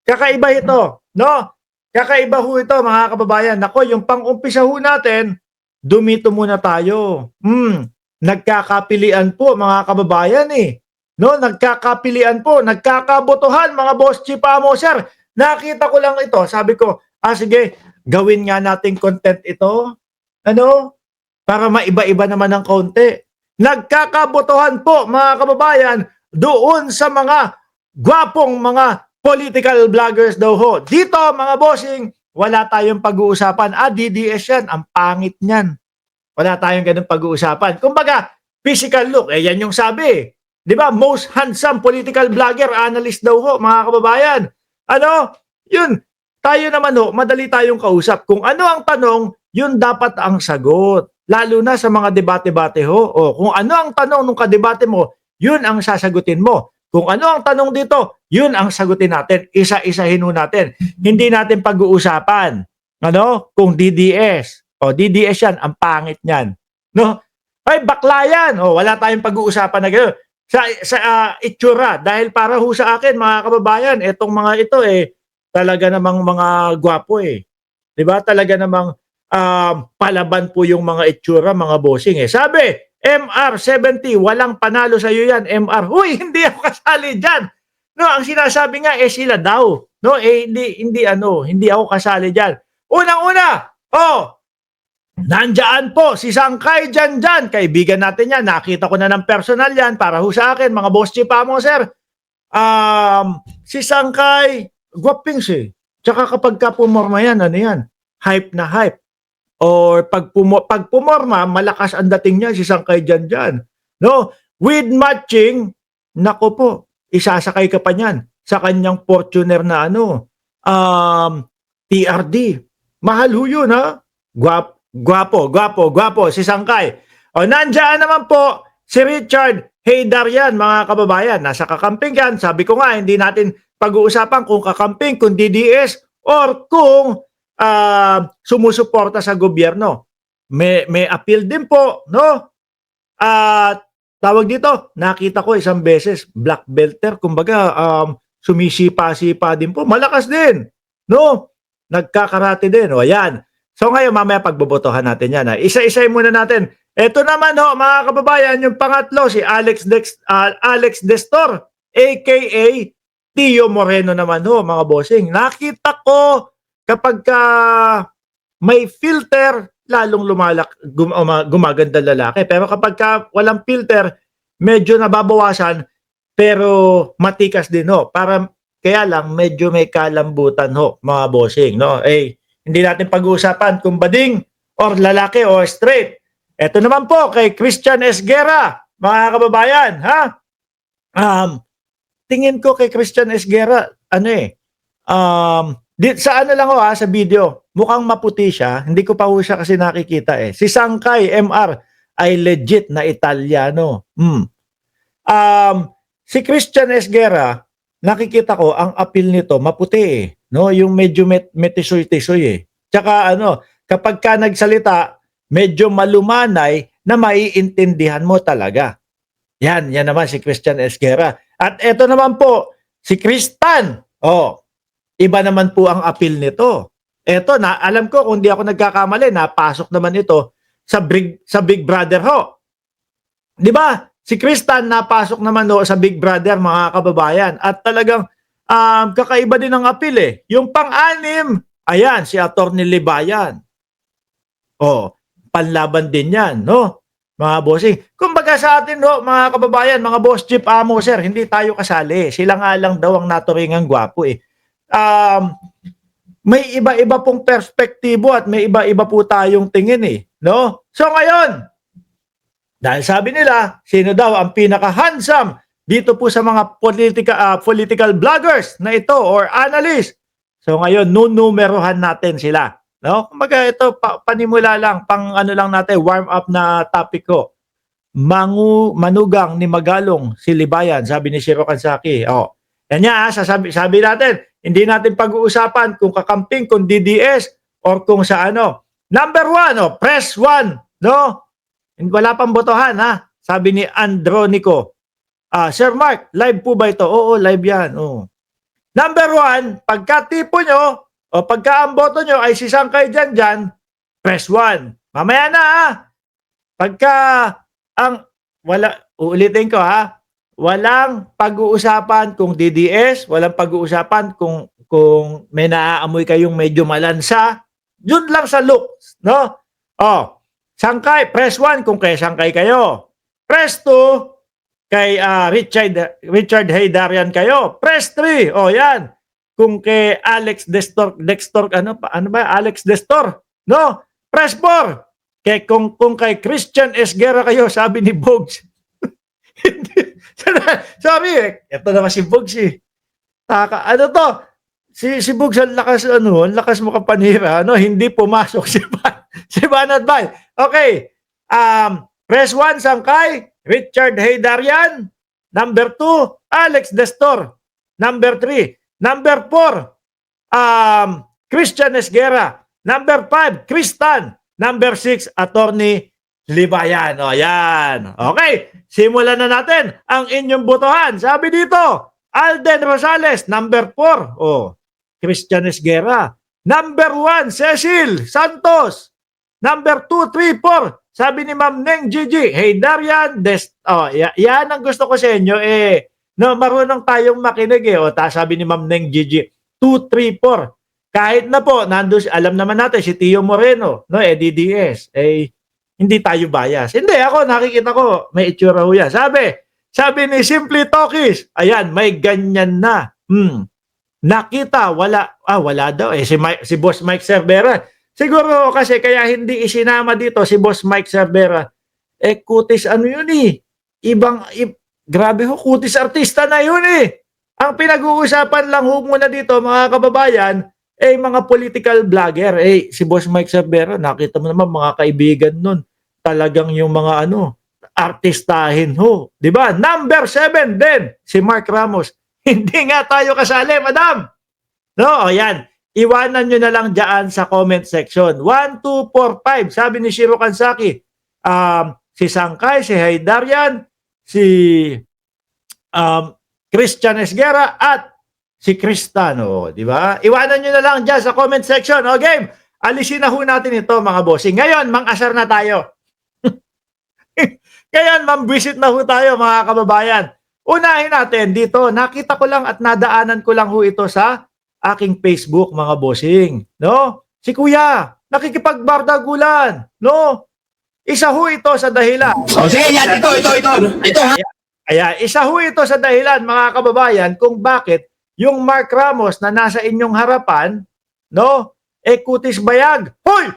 Kakaiba ito, no? Kakaiba ho ito, mga kababayan. Nako, yung pang-umpisa ho natin, dumito muna tayo. Nagkakapilian po, mga kababayan eh. No, nagkakapilian po, nagkakabotohan, mga boss chief amo, sir. Nakita ko lang ito, sabi ko, sige, gawin nga nating content ito. Ano? Para maiba-iba naman ng konti. Nagkakabotohan po, mga kababayan, doon sa mga gwapong mga political vloggers daw ho. Dito, mga bossing, wala tayong pag-uusapan. DDS yan. Ang pangit niyan. Wala tayong ganun pag-uusapan. Kumbaga, physical look. Yan yung sabi. Di ba? Most handsome political vlogger, analyst daw ho, mga kababayan. Ano? Yun. Tayo naman ho, madali tayong kausap. Kung ano ang tanong, yun dapat ang sagot. Lalo na sa mga debate-bate ho. Kung ano ang tanong ng kadebate mo, yun ang sasagutin mo. Kung ano ang tanong dito, yun ang sagutin natin. Isa-isahin natin. Hindi natin pag-uusapan. Ano? Kung DDS. DDS yan, ang pangit niyan. No? Ay, bakla yan. Wala tayong pag-uusapan na gano'n. Sa itsura, dahil para ho sa akin, mga kababayan, etong mga ito talaga namang mga gwapo eh. 'Di ba? Talaga namang palaban po yung mga itsura, mga bossing eh. Sabi, MR70, walang panalo sa iyo yan, MR. Huy, hindi ako kasali diyan. No, ang sinasabi nga sila daw. No, hindi ako kasali diyan. Unang-una, nandiyan po si Sangkay Janjan. Kaibigan natin yan. Nakita ko na ng personal yan para ho sa akin, mga boss chief amo, sir. Si Sangkay, gwapings eh. Tsaka kapag ka pumorma yan, ano yan? Hype na hype. Or pag pumorma, malakas ang dating niya si Sangkay Janjan. No? With matching, nako po, isasakay ka pa niyan sa kanyang Fortuner na TRD. Mahal ho yun, ha? Gwapo si Sangkay. Nandiyan naman po si Richard Heydarian, mga kababayan. Nasa kakamping yan. Sabi ko nga, hindi natin pag-uusapan kung kakamping, kung DDS, or kung sumusuporta sa gobyerno. May appeal din po, no? At tawag dito, nakita ko isang beses, black belter, kumbaga sumisipa-sipa din po. Malakas din, no? Nagkakarate din. Ayan. So ngayon, mamaya pagbobotohan natin yan. Isa-isay muna natin. Ito naman mga kababayan, yung pangatlo, si Alex Destor, aka Tio Moreno naman mga bossing. Nakita ko kapag may filter, lalong gumaganda lalaki. Pero kapag walang filter, medyo nababawasan, pero matikas din kaya lang, medyo may kalambutan mga bossing. No? Hindi natin pag-uusapan kung bading or lalaki or straight. Ito naman po kay Christian Esguerra, mga kababayan. Tingin ko kay Christian Esguerra, sa lang sa video, mukhang maputi siya. Hindi ko pa siya kasi nakikita Si Sangkay MR ay legit na Italiano. Si Christian Esguerra, nakikita ko ang appeal nito maputi no? Yung medyo metisoy-tisoy Tsaka kapag ka nagsalita, medyo malumanay na maiintindihan mo talaga. Yan naman si Christian Esguerra. At eto naman po, si Kristan. Iba naman po ang appeal nito. Eto, alam ko kung di ako nagkakamali, napasok naman ito sa Big Brother Di ba? Si Kristan napasok naman sa Big Brother, mga kababayan. At talagang kakaiba din ang appeal Yung pang-anim, ayan, si Atty. Libayan. Panlaban din yan, no? Mga bossing. Kumbaga sa atin, mga kababayan, mga boss chief amo, sir, hindi tayo kasali. Sila nga lang daw ang naturingang gwapo may iba-iba pong perspektibo at may iba-iba po tayong tingin no? So ngayon, dahil sabi nila, sino daw ang pinaka-handsome dito po sa mga political vloggers na ito or analyst. So ngayon, nunumerohan natin sila. No? Kumbaga ito, panimula lang, lang natin, warm up na topic ko. Manugang ni Magalong, si Libayan, sabi ni Shiro Kansaki. Yan niya, sabi natin, hindi natin pag-uusapan kung kakamping, kung DDS, or kung sa Number 1, press 1, no? Wala pang botohan, Sabi ni Andronico. Sir Mark, live po ba ito? Oo, live yan. Number one, pagka tipo nyo, o pagka ang boto nyo ay si Sangkay dyan, press 1. Mamaya na ha. Pagka ang, uulitin ko ha, walang pag-uusapan kung DDS, walang pag-uusapan kung may naaamoy kayong medyo malansa, yun lang sa looks, no? Oh, Sangkay, press 1 kung kay Sangkay kayo. Press 2, kay Richard Haydarian kayo. Press 3. Oh, yan. Kung kay Alex Destor, ano ba? Alex Destor. No? Press 4. Kung kay Christian Esguerra kayo, sabi ni Bogs. Sorry, ito naman si Bogs eh. Ano to? Si Bogs, ang lakas mo kapanira, hindi pumasok si Banat Bay. Okay. Press 1, Sangkay, Richard Haydarian. Number 2, Alex Destor. Number 3. Number 4, Christian Esguerra. Number 5, Kristan. Number 6, Attorney Libayan. O, yan. Okay, simulan na natin ang inyong botohan. Sabi dito, Alden Rosales, number 4. O, Christian Esguerra. Number 1, Cecil Santos. Number 2, 3, 4. Sabi ni Ma'am Neng Gigi, Haydarian, yan ang gusto ko sa inyo marunong tayong makinig sabi ni Ma'am Neng Gigi, 2, 3, 4. Kahit na po, alam naman natin si Tio Moreno, DDS, hindi tayo bias. Hindi, ako nakikita ko, may itsura ho yan. Sabi ni Simply Talkies, ayan, may ganyan na. Nakita, wala daw si Boss Mike Cervera. Siguro kasi kaya hindi isinama dito si Boss Mike Cervera. Kutis yun grabe ho, kutis artista na yun Ang pinag-uusapan lang ho muna dito mga kababayan, mga political vlogger. Si Boss Mike Cervera, nakita mo naman mga kaibigan nun. Talagang yung mga artistahin ho. Diba? Number 7 din, si Mark Ramos. Hindi nga tayo kasali, madam. No, yan. Iwanan nyo na lang dyan sa comment section. 1, 2, 4, 5. Sabi ni Shiro Kansaki, si Sangkay, si Haydarian, si Christian Esguerra, at si Cristano. Di ba? Iwanan nyo na lang dyan sa comment section. O game, alisin na ho natin ito mga bossing. Ngayon, mang-asar na tayo. Ngayon, mam-visit na ho tayo mga kababayan. Unahin natin dito, nakita ko lang at nadaanan ko lang ho ito sa aking Facebook mga bossing, no? Si Kuya, nakikipagbardagulan, no? Isa ho ito sa dahilan. Sige, yan, ito ha. Isa ho ito sa dahilan mga kababayan kung bakit yung Mark Ramos na nasa inyong harapan, no? Kutis bayag. Hoy!